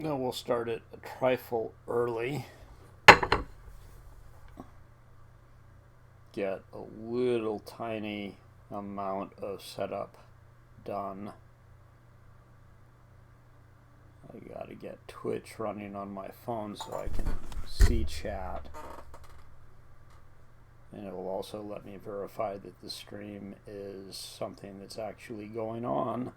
Now we'll start it a trifle early. Get a little tiny amount of setup done. I gotta get Twitch running on my phone so I can see chat. And it will also let me verify that the stream is something that's actually going on.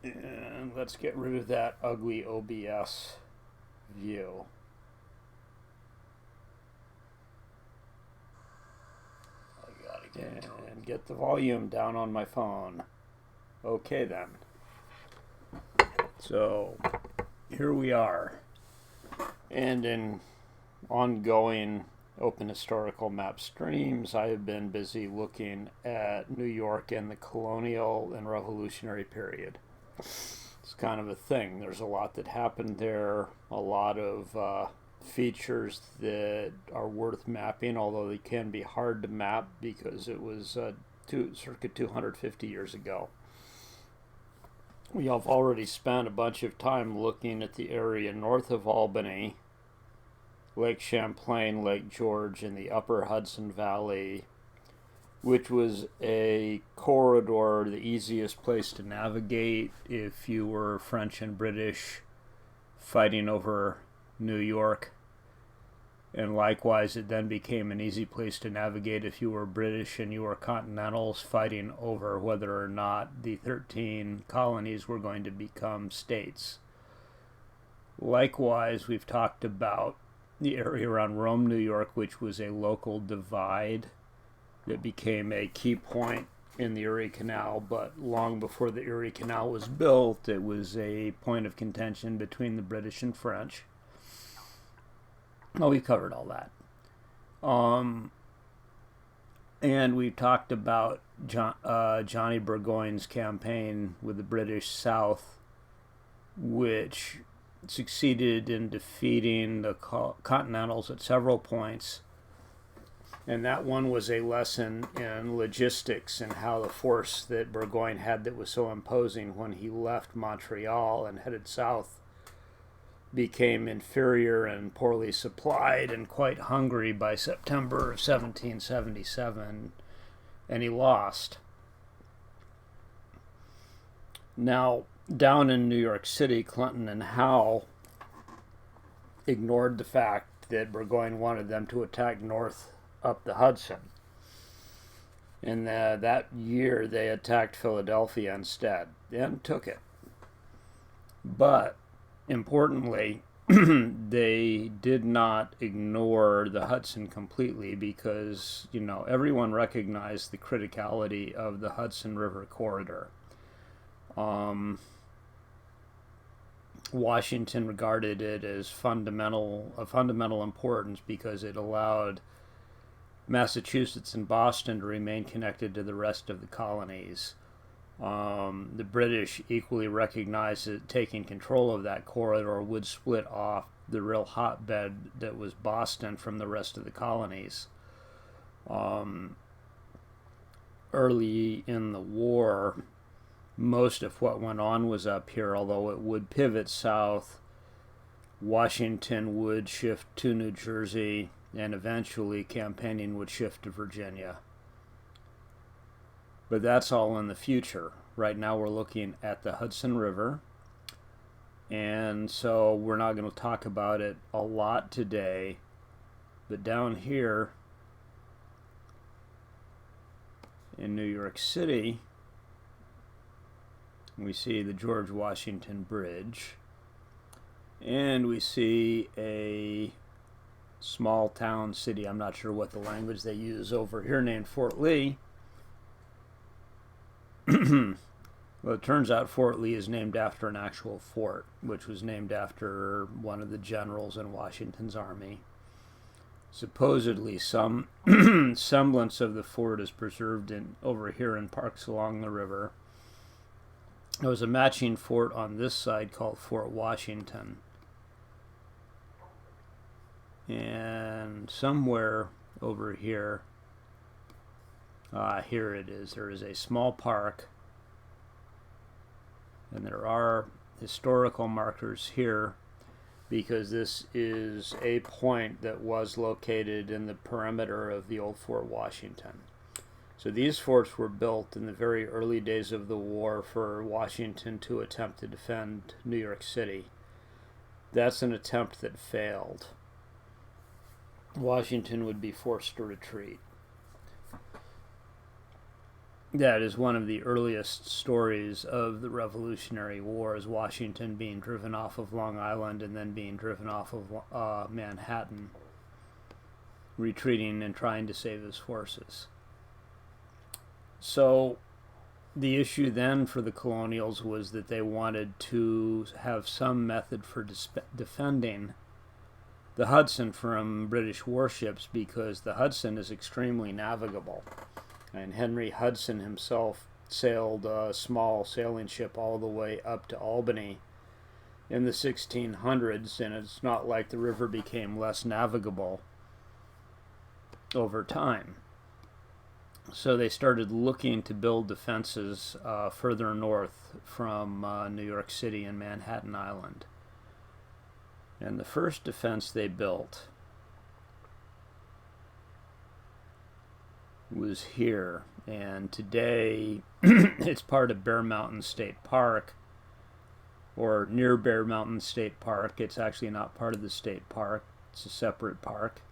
And let's get rid of that ugly OBS view. I gotta get the volume down on my phone. Okay then. So here we are. And in ongoing Open Historical Map streams, I have been busy looking at New York and the colonial and revolutionary period. It's kind of a thing. There's a lot that happened there, a lot of features that are worth mapping, although they can be hard to map because it was circa 250 years ago. We have already spent a bunch of time looking at the area north of Albany, Lake Champlain, Lake George, and the upper Hudson Valley, which was a corridor, the easiest place to navigate if you were French and British fighting over New York. And likewise, it then became an easy place to navigate if you were British and you were Continentals fighting over whether or not the 13 colonies were going to become states. Likewise, we've talked about the area around Rome, New York, which was a local divide that became a key point in the Erie Canal, but long before the Erie Canal was built, it was a point of contention between the British and French. Well, we covered all that. And we talked about Johnny Burgoyne's campaign with the British South, which succeeded in defeating the Continentals at several points. And that one was a lesson in logistics and how the force that Burgoyne had that was so imposing when he left Montreal and headed south became inferior and poorly supplied and quite hungry by September of 1777, and he lost. Now, down in New York City, Clinton and Howe ignored the fact that Burgoyne wanted them to attack north up the Hudson. And that year, they attacked Philadelphia instead and took it. But importantly, they did not ignore the Hudson completely because, everyone recognized the criticality of the Hudson River corridor. Washington regarded it as of fundamental importance because it allowed Massachusetts and Boston to remain connected to the rest of the colonies. The British equally recognized that taking control of that corridor would split off the real hotbed that was Boston from the rest of the colonies. Early in the war, most of what went on was up here, although it would pivot south. Washington would shift to New Jersey, and eventually campaigning would shift to Virginia. But that's all in the future. Right now we're looking at the Hudson River. And so we're not going to talk about it a lot today. But down here in New York City, we see the George Washington Bridge. And we see a small town city, I'm not sure what the language they use over here, named Fort Lee. Well, it turns out Fort Lee is named after an actual fort, which was named after one of the generals in Washington's army. Supposedly, some semblance of the fort is preserved over here in parks along the river. There was a matching fort on this side called Fort Washington. And somewhere over here, here it is. There is a small park And there are historical markers here because this is a point that was located in the perimeter of the old Fort Washington. So these forts were built in the very early days of the war for Washington to attempt to defend New York City. That's an attempt that failed. Washington would be forced to retreat. That is one of the earliest stories of the Revolutionary War, is Washington being driven off of Long Island and then being driven off of Manhattan, retreating and trying to save his forces. So the issue then for the colonials was that they wanted to have some method for defending the Hudson from British warships, because the Hudson is extremely navigable. And Henry Hudson himself sailed a small sailing ship all the way up to Albany in the 1600s, and it's not like the river became less navigable over time. So they started looking to build defenses further north from New York City and Manhattan Island. And the first defense they built was here, and today it's part of Bear Mountain State Park, or near Bear Mountain State Park. It's actually not part of the state park, it's a separate park.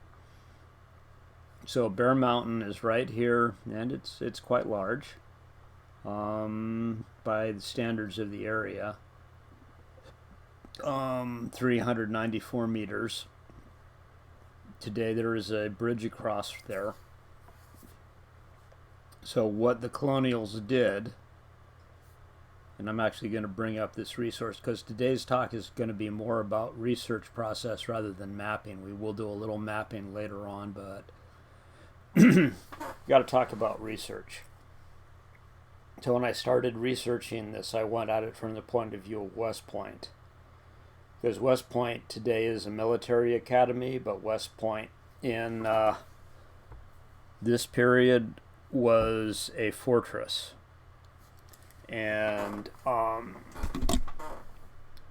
So Bear Mountain is right here, and it's quite large by the standards of the area. 394 meters. Today there is a bridge across there. So what the colonials did, and I'm actually going to bring up this resource because today's talk is going to be more about research process rather than mapping. We will do a little mapping later on, but got to talk about research. So when I started researching this, I went at it from the point of view of West Point. Because West Point today is a military academy, but West Point in this period was a fortress. And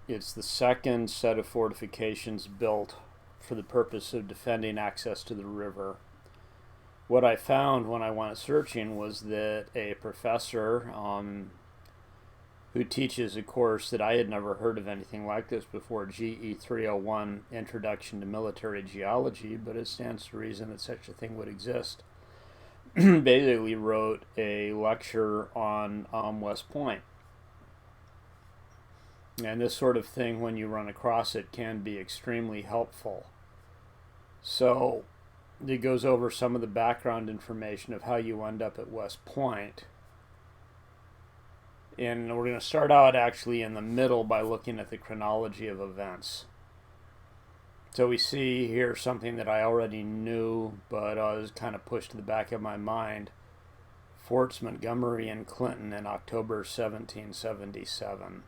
it's the second set of fortifications built for the purpose of defending access to the river. What I found when I went searching was that a professor who teaches a course that I had never heard of anything like this before, GE 301, Introduction to Military Geology, but it stands to reason that such a thing would exist, basically wrote a lecture on West Point. And this sort of thing, when you run across it, can be extremely helpful. So it goes over some of the background information of how you end up at West Point. And we're going to start out actually in the middle by looking at the chronology of events. So we see here something that I already knew, but was kind of pushed to the back of my mind. Forts Montgomery and Clinton in October 1777.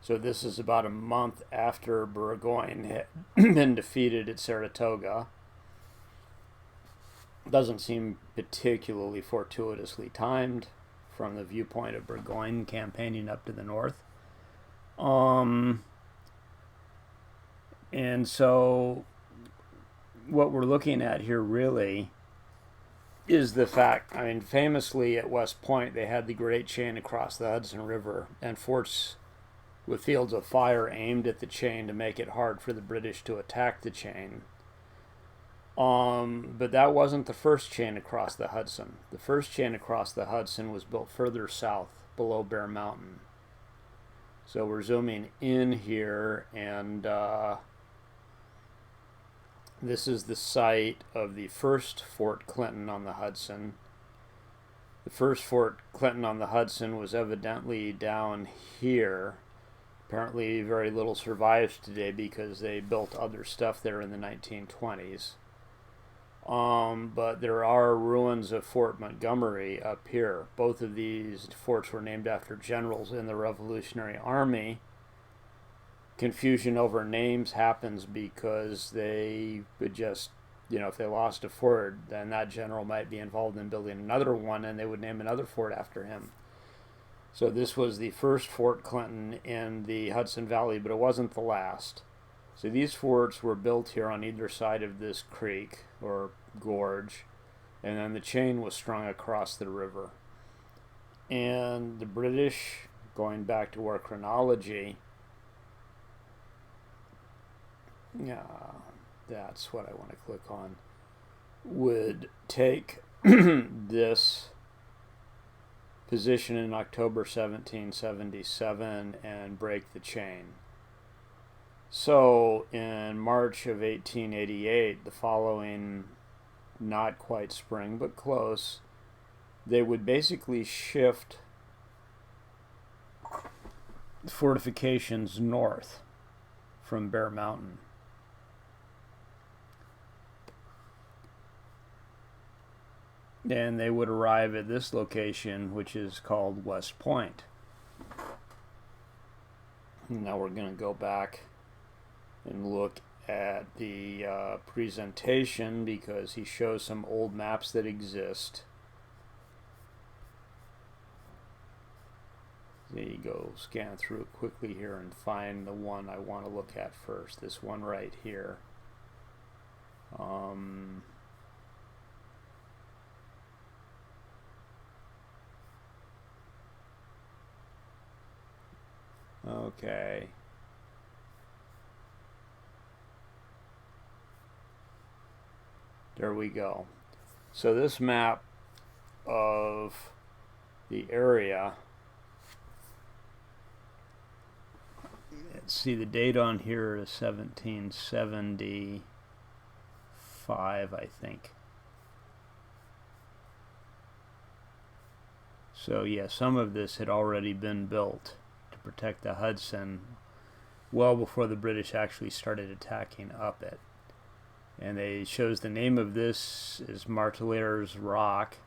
So this is about a month after Burgoyne had been defeated at Saratoga. Doesn't seem particularly fortuitously timed from the viewpoint of Burgoyne campaigning up to the north. And so what we're looking at here really is the fact, I mean, famously at West Point they had the Great Chain across the Hudson River and forts with fields of fire aimed at the chain to make it hard for the British to attack the chain. But that wasn't the first chain across the Hudson. The first chain across the Hudson was built further south, below Bear Mountain. So we're zooming in here, and this is the site of the first Fort Clinton on the Hudson. The first Fort Clinton on the Hudson was evidently down here. Apparently very little survives today because they built other stuff there in the 1920s. But there are ruins of Fort Montgomery up here. Both of these forts were named after generals in the Revolutionary Army. Confusion over names happens because they would just, if they lost a fort, then that general might be involved in building another one, and they would name another fort after him. So this was the first Fort Clinton in the Hudson Valley, but it wasn't the last. So these forts were built here on either side of this creek or gorge, and then the chain was strung across the river. And the British, going back to our chronology, that's what I want to click on, would take this position in October 1777 and break the chain. So in March of 1888, the following, not quite spring but close, they would basically shift fortifications north from Bear Mountain. And they would arrive at this location, which is called West Point. Now we're going to go back and look at the presentation, because he shows some old maps that exist. There you go, scan through it quickly here and find the one I want to look at first. This one right here. Okay. There we go. So this map of the area, let's see, the date on here is 1775, I think. So yeah, some of this had already been built to protect the Hudson well before the British actually started attacking up it. And it shows the name of this is Martelier's Rock.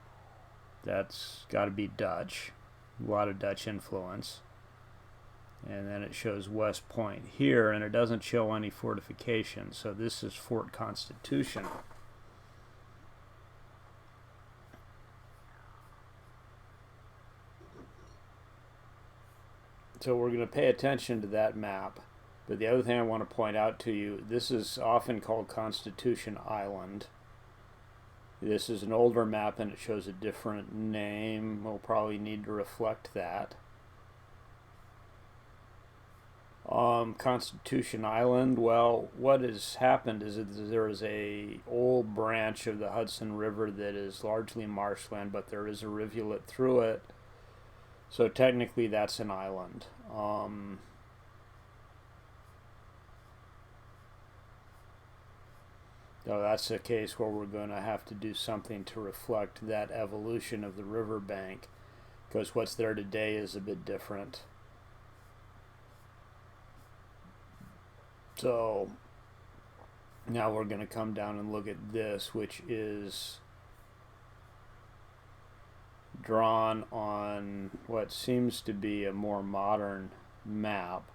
That's got to be Dutch. A lot of Dutch influence. And then it shows West Point here, and it doesn't show any fortifications. So this is Fort Constitution. So we're going to pay attention to that map. But the other thing I want to point out to you, this is often called Constitution Island. This is an older map and it shows a different name. We'll probably need to reflect that. Constitution Island, well, what has happened is that there is a old branch of the Hudson River that is largely marshland, but there is a rivulet through it. So technically that's an island. So that's a case where we're going to have to do something to reflect that evolution of the riverbank, because what's there today is a bit different. So now we're going to come down and look at this, which is drawn on what seems to be a more modern map.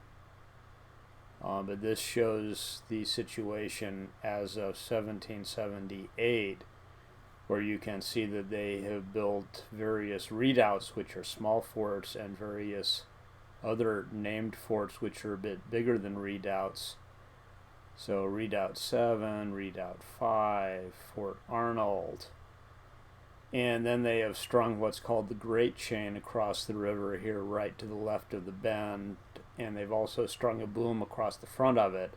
But this shows the situation as of 1778, where you can see that they have built various redoubts, which are small forts, and various other named forts, which are a bit bigger than redoubts. So Redoubt 7, Redoubt 5, Fort Arnold. And then they have strung what's called the Great Chain across the river here right to the left of the bend. And they've also strung a boom across the front of it.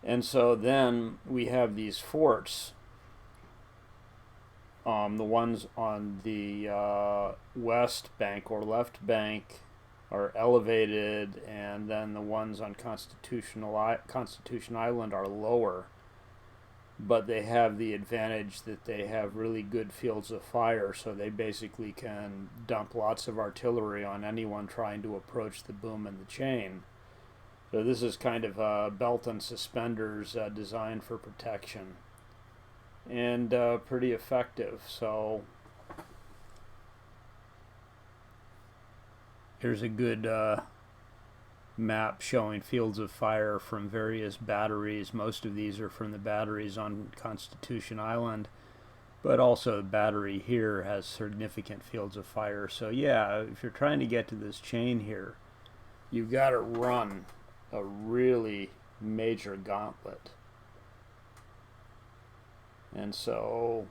And so then we have these forts. The ones on the west bank or left bank are elevated, and then the ones on Constitution Island are lower. But they have the advantage that they have really good fields of fire, so they basically can dump lots of artillery on anyone trying to approach the boom and the chain. So this is kind of a belt and suspenders designed for protection, and pretty effective. So here's a good map showing fields of fire from various batteries. Most of these are from the batteries on Constitution Island. But also the battery here has significant fields of fire. So yeah, if you're trying to get to this chain here, you've got to run a really major gauntlet. And so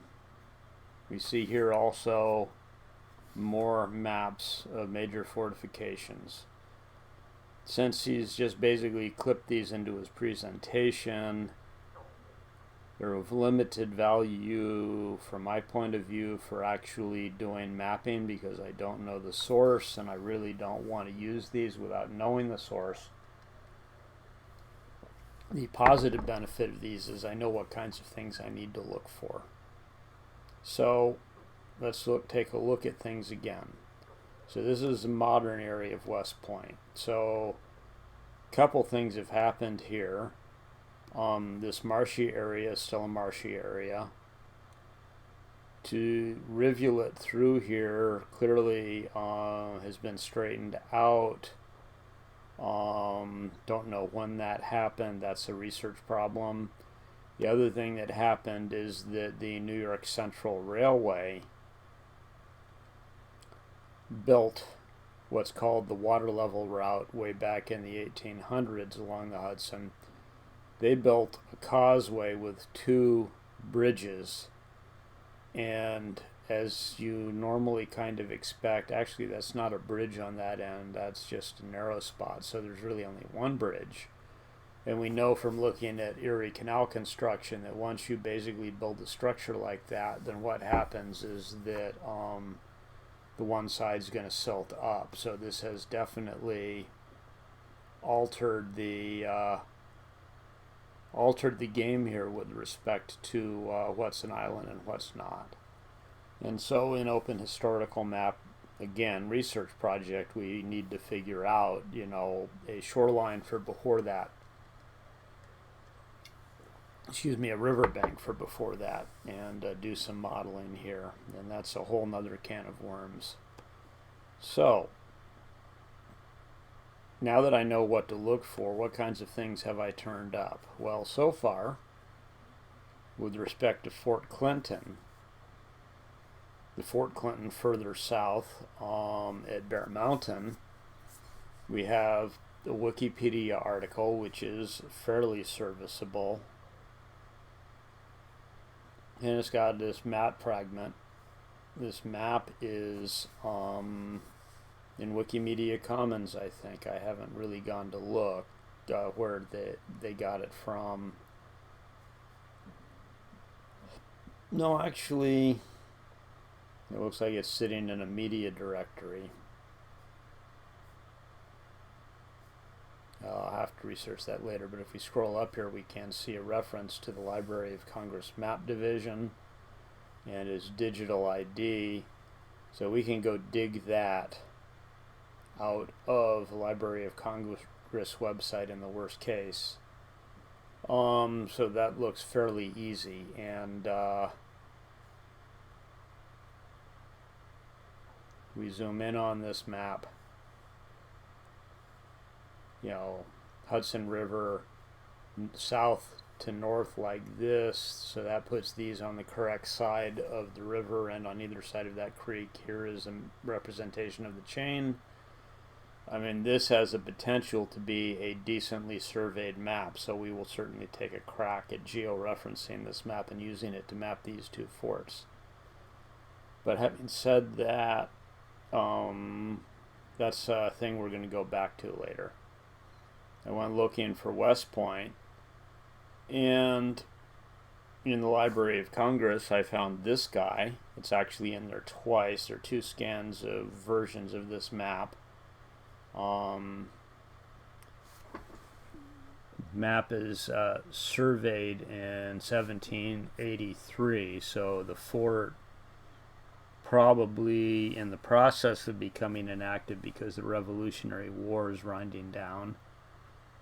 we see here also more maps of major fortifications. Since he's just basically clipped these into his presentation, they're of limited value from my point of view for actually doing mapping, because I don't know the source and I really don't want to use these without knowing the source. The positive benefit of these is I know what kinds of things I need to look for. So let's take a look at things again. So this is the modern area of West Point. So a couple things have happened here. This marshy area is still a marshy area. To rivulet through here clearly has been straightened out. Don't know when that happened. That's a research problem. The other thing that happened is that the New York Central Railway built what's called the water level route way back in the 1800s along the Hudson. They built a causeway with 2 bridges, and as you normally kind of expect, actually that's not a bridge on that end, that's just a narrow spot, so there's really only 1 bridge. And we know from looking at Erie Canal construction that once you basically build a structure like that, then what happens is that the one side's going to silt up. So this has definitely altered the game here with respect to what's an island and what's not. And so in OpenHistoricalMap, again, research project, we need to figure out, a shoreline for before that. A riverbank for before that, and do some modeling here. And that's a whole nother can of worms. So, now that I know what to look for, what kinds of things have I turned up? Well, so far, with respect to Fort Clinton, the Fort Clinton further south at Bear Mountain, we have the Wikipedia article, which is fairly serviceable. And it's got this map fragment. This map is in Wikimedia Commons, I think. I haven't really gone to look where they got it from. No, actually, it looks like it's sitting in a media directory. I'll have to research that later, but if we scroll up here, we can see a reference to the Library of Congress Map Division and its digital ID. So we can go dig that out of the Library of Congress website in the worst case. So that looks fairly easy, and we zoom in on this map. Hudson River south to north like this, so that puts these on the correct side of the river, and on either side of that creek here is a representation of the chain. I mean, this has the potential to be a decently surveyed map, so we will certainly take a crack at georeferencing this map and using it to map these 2 forts. But having said that, that's a thing we're going to go back to later. I went looking for West Point, and in the Library of Congress I found this guy. It's actually in there twice. There are 2 scans of versions of this map. Map is surveyed in 1783, so the fort probably in the process of becoming inactive because the Revolutionary War is winding down.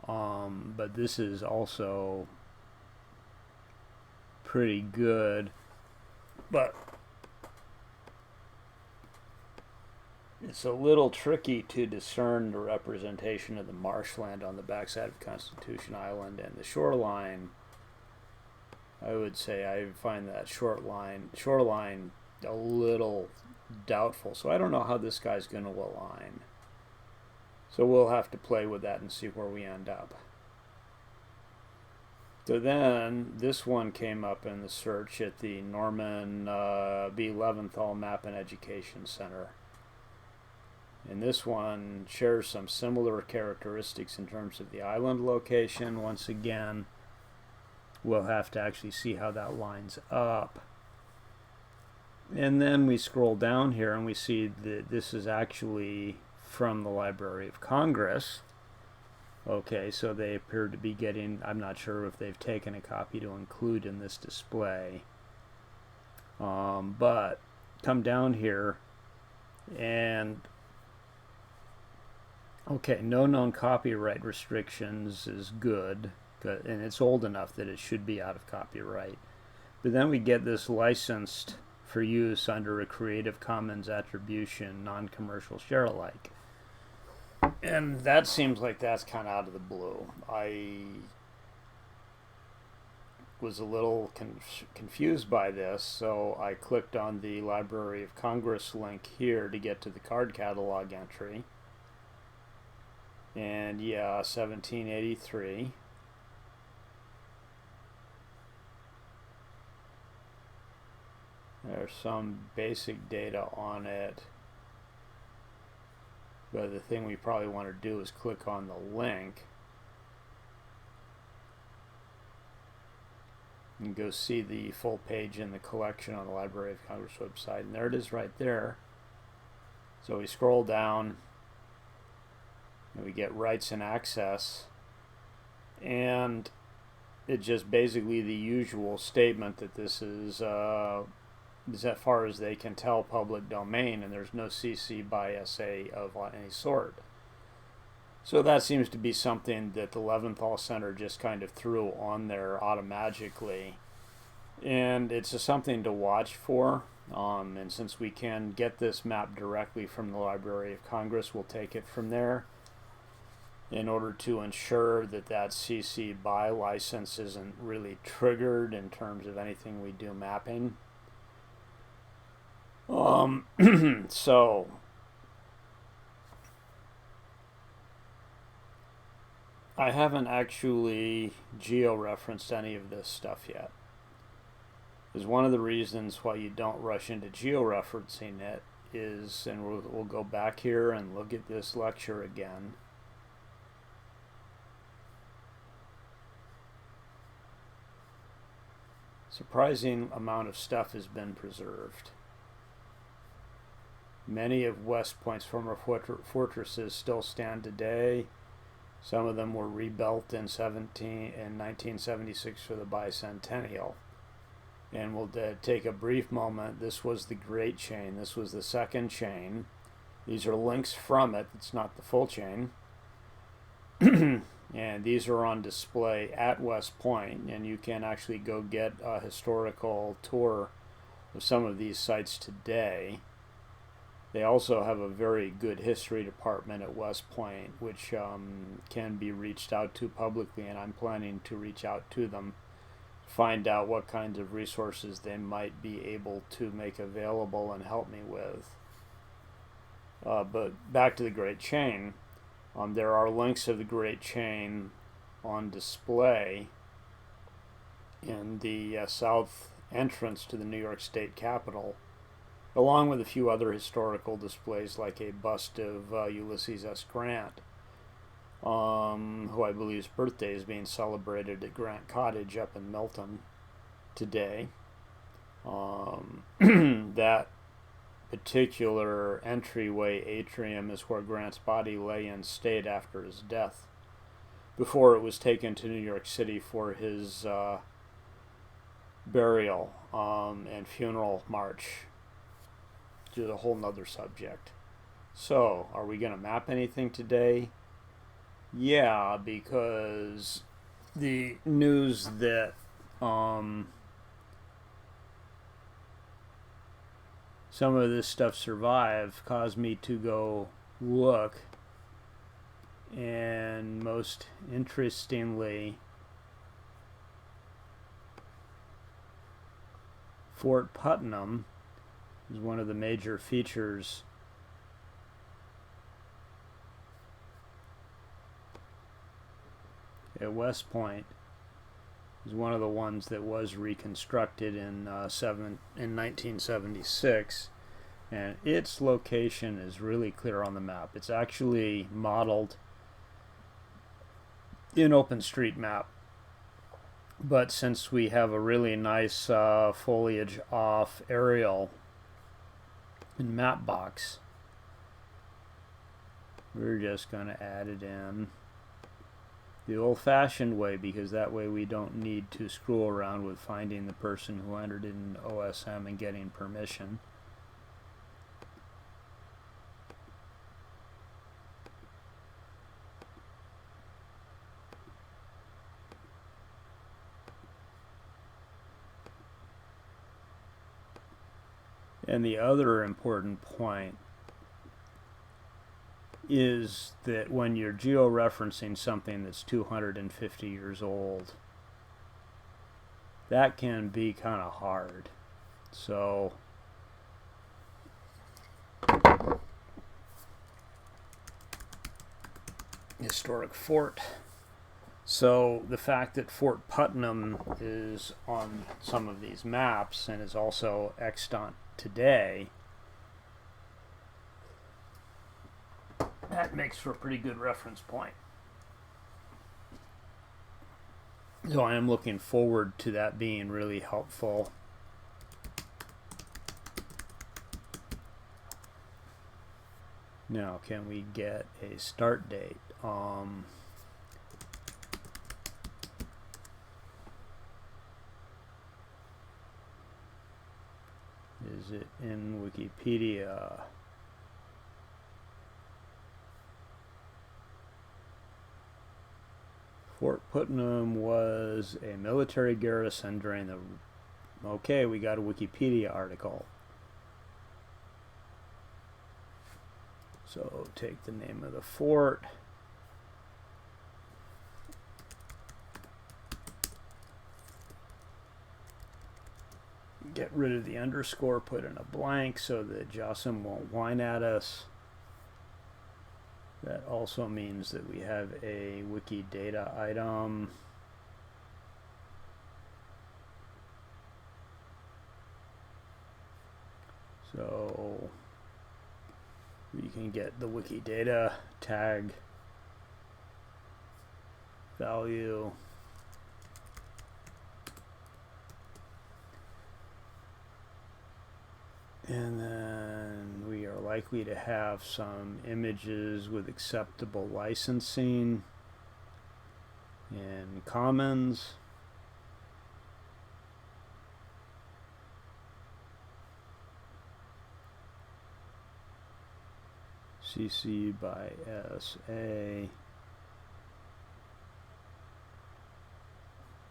But this is also pretty good, but it's a little tricky to discern the representation of the marshland on the backside of Constitution Island and the shoreline I would say I find that shoreline a little doubtful. So I don't know how this guy's going to align. So we'll have to play with that and see where we end up. So then this one came up in the search at the Norman B. Leventhal Map and Education Center. And this one shares some similar characteristics in terms of the island location. Once again, we'll have to actually see how that lines up. And then we scroll down here and we see that this is actually from the Library of Congress. Okay, so they appear to be getting, I'm not sure if they've taken a copy to include in this display. But come down here and, okay, no known copyright restrictions is good, and it's old enough that it should be out of copyright. But then we get this licensed for use under a Creative Commons Attribution, non-commercial share alike. And that seems like that's kind of out of the blue. I was a little confused by this, so I clicked on the Library of Congress link here to get to the card catalog entry. And yeah, 1783. There's some basic data on it. But the thing we probably want to do is click on the link and go see the full page in the collection on the Library of Congress website. And there it is right there. So we scroll down and we get rights and access. And it's just basically the usual statement that this is as far as they can tell, public domain, and there's no CC by SA of any sort. So that seems to be something that the Leventhal Center just kind of threw on there automagically. And it's something to watch for. And since we can get this map directly from the Library of Congress, we'll take it from there in order to ensure that that CC by license isn't really triggered in terms of anything we do mapping. So I haven't actually geo-referenced any of this stuff yet. Because one of the reasons why you don't rush into geo-referencing it is, and we'll go back here and look at this lecture again. Surprising amount of stuff has been preserved. Many of West Point's former fortresses still stand today. Some of them were rebuilt in 1976 for the bicentennial. And we'll take a brief moment. This was the Great Chain. This was the second chain. These are links from it. It's not the full chain. And these are on display at West Point. And you can actually go get a historical tour of some of these sites today. They also have a very good history department at West Point, which can be reached out to publicly, and I'm planning to reach out to them, find out what kinds of resources they might be able to make available and help me with. But back to the Great Chain, there are links of the Great Chain on display in the south entrance to the New York State Capitol, along with a few other historical displays like a bust of Ulysses S. Grant, who I believe's birthday is being celebrated at Grant Cottage up in Milton today. That particular entryway atrium is where Grant's body lay in state after his death, before it was taken to New York City for his burial and funeral march. To a whole nother subject. So, are we going to map anything today? Yeah, because the news that some of this stuff survived caused me to go look, and most interestingly, Fort Putnam is one of the major features at West Point. Is one of the ones that was reconstructed in 1976, and its location is really clear on the map. It's actually modeled in OpenStreetMap, but since we have a really nice foliage off aerial in Mapbox, we're just going to add it in the old-fashioned way, because that way we don't need to screw around with finding the person who entered in OSM and getting permission. And the other important point is that when you're georeferencing something that's 250 years old, that can be kind of hard. So historic fort. So the fact that Fort Putnam is on some of these maps and is also extant today, that makes for a pretty good reference point. So I am looking forward to that being really helpful. Now, can we get a start date? Is it in Wikipedia? Fort Putnam was a military garrison during the... Okay, we got a Wikipedia article. So take the name of the fort. Get rid of the underscore, put in a blank so that Jocelyn won't whine at us. That also means that we have a Wikidata item. So we can get the Wikidata tag value. And then we are likely to have some images with acceptable licensing in Commons. CC by SA.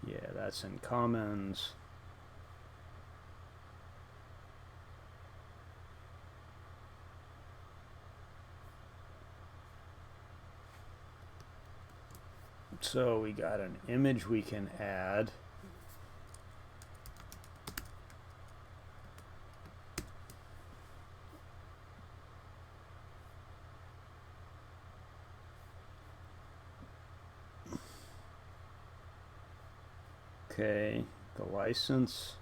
Yeah, that's in Commons. So we got an image we can add. Okay, the license.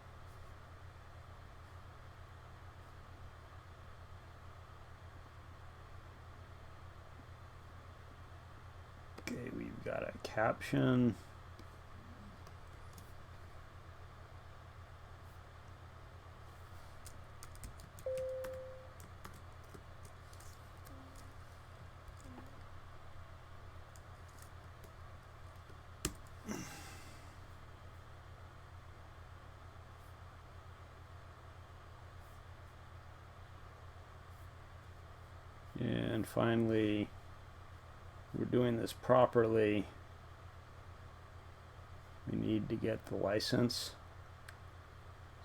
Okay, we've got a caption. And finally, we're doing this properly. We need to get the license.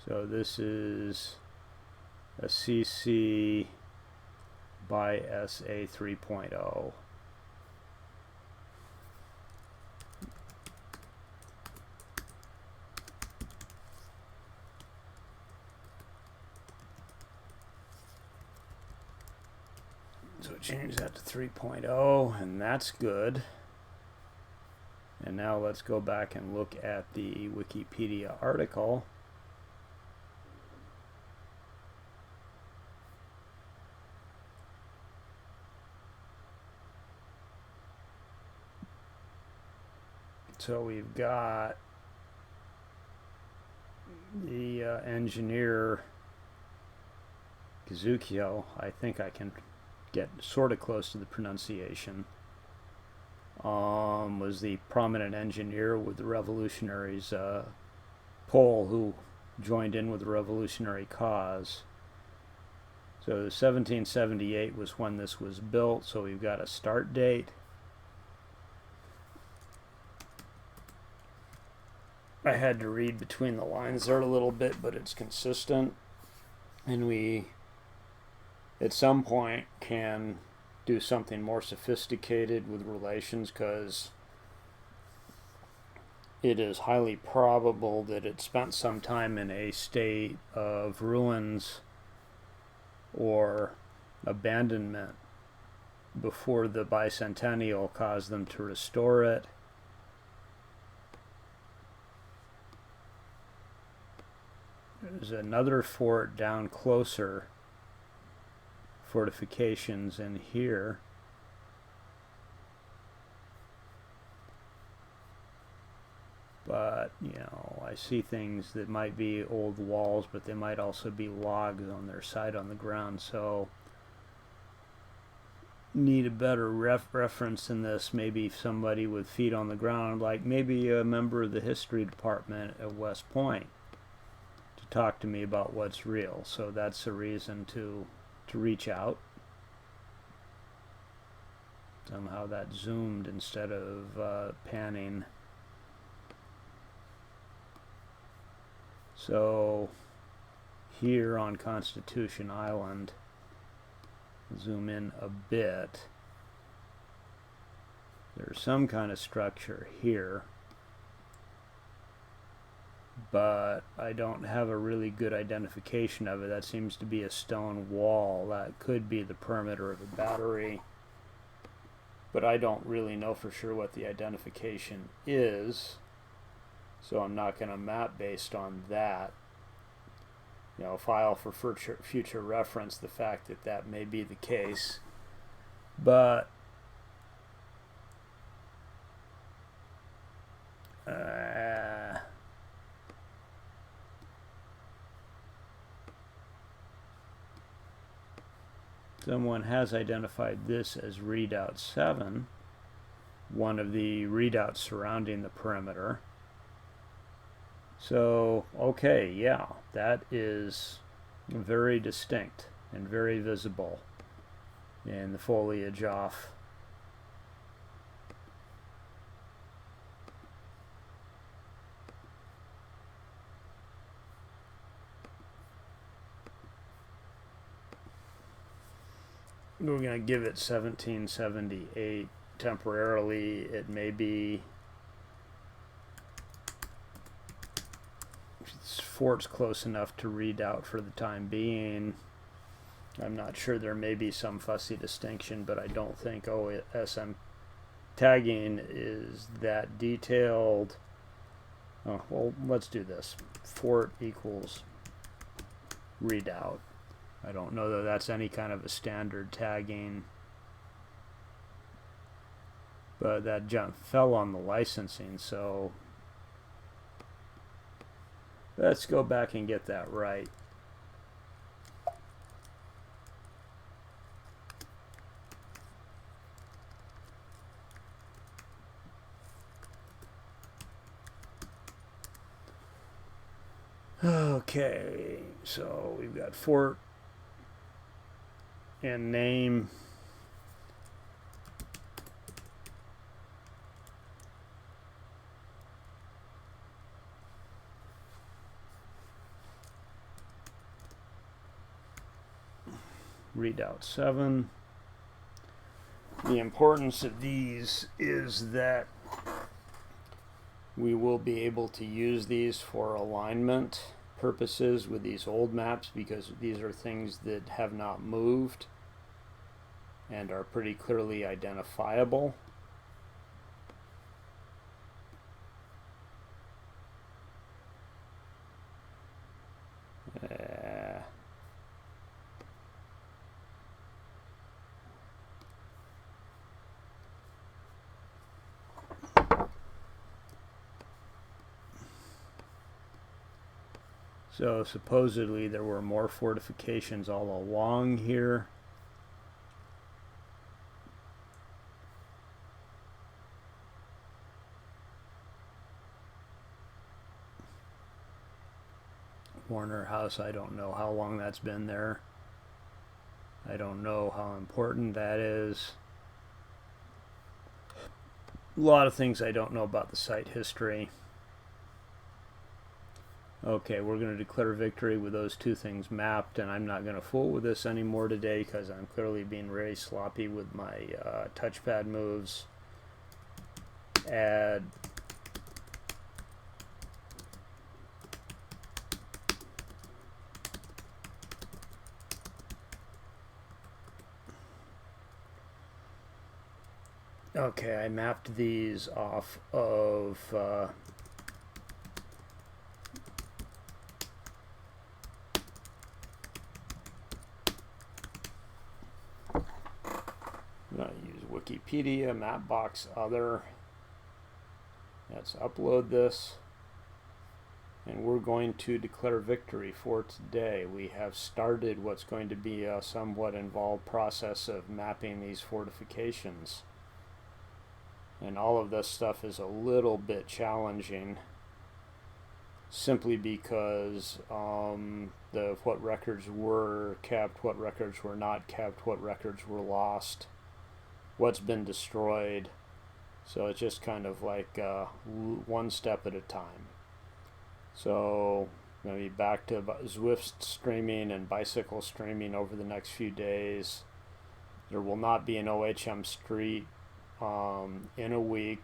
So this is a CC by SA 3.0. So change that to 3.0, and that's good. And now let's go back and look at the Wikipedia article. So we've got the engineer Kazukio. I think I can get sort of close to the pronunciation. Was the prominent engineer with the revolutionaries, Pole, who joined in with the revolutionary cause. So 1778 was when this was built, so we've got a start date. I had to read between the lines there a little bit, but it's consistent. And we, at some point, can do something more sophisticated with relations, because it is highly probable that it spent some time in a state of ruins or abandonment before the bicentennial caused them to restore it. There's another fort down closer, fortifications in here. But, you know, I see things that might be old walls, but they might also be logs on their side on the ground. So, need a better reference in this. Maybe somebody with feet on the ground, like maybe a member of the history department at West Point, to talk to me about what's real. So that's a reason to reach out. Somehow that zoomed instead of panning. So here on Constitution Island, zoom in a bit. There's some kind of structure here, but I don't have a really good identification of it. That seems to be a stone wall. That could be the perimeter of a battery, but I don't really know for sure what the identification is. So I'm not going to map based on that. You know, file for future reference the fact that that may be the case. But someone has identified this as readout 7, one of the readouts surrounding the perimeter. So, okay, yeah, that is very distinct and very visible in the foliage off. We're going to give it 1778 temporarily. It may be fort's close enough to read out for the time being. I'm not sure. There may be some fussy distinction, but I don't think OSM tagging is that detailed. Oh, well, let's do this. Fort equals readout. I don't know that that's any kind of a standard tagging, but that jump fell on the licensing, so let's go back and get that right. Okay, so we've got fort and name. Readout 7. The importance of these is that we will be able to use these for alignment purposes with these old maps, because these are things that have not moved, and are pretty clearly identifiable. So supposedly there were more fortifications all along here. Warner House, I don't know how long that's been there. I don't know how important that is. A lot of things I don't know about the site history. Okay, we're going to declare victory with those two things mapped, and I'm not going to fool with this anymore today because I'm clearly being very sloppy with my touchpad moves. Add okay, I mapped these off of I'm going to use Wikipedia, Mapbox, Other. Let's upload this. And we're going to declare victory for today. We have started what's going to be a somewhat involved process of mapping these fortifications. And all of this stuff is a little bit challenging, simply because what records were kept, what records were not kept, what records were lost, what's been destroyed. So it's just kind of like one step at a time. So maybe back to Zwift streaming and bicycle streaming over the next few days. There will not be an OHM street in a week,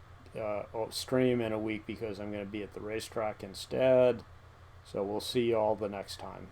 stream in a week, because I'm going to be at the racetrack instead. So we'll see you all the next time.